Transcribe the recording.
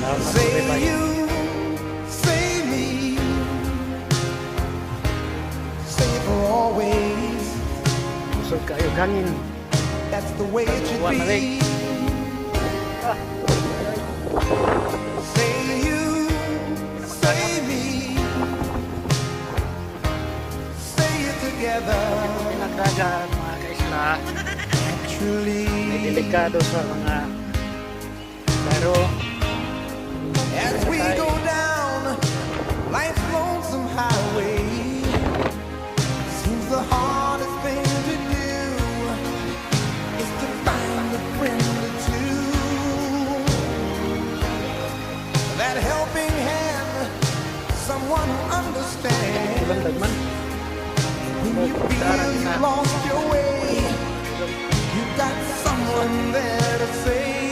Say you, say me, say for always. Busog kayo gangin. That's the way it should Buwan na rin. be. Say you, say me, say it together. Pinagdagan mga kaisla. Truly, May delikado sa mga laro. as we go down life's lonesome highway, seems the hardest thing to do is to find a friend or two. That helping hand, someone who understands Ilang dagman. when you feel you lost your way. You got someone there to say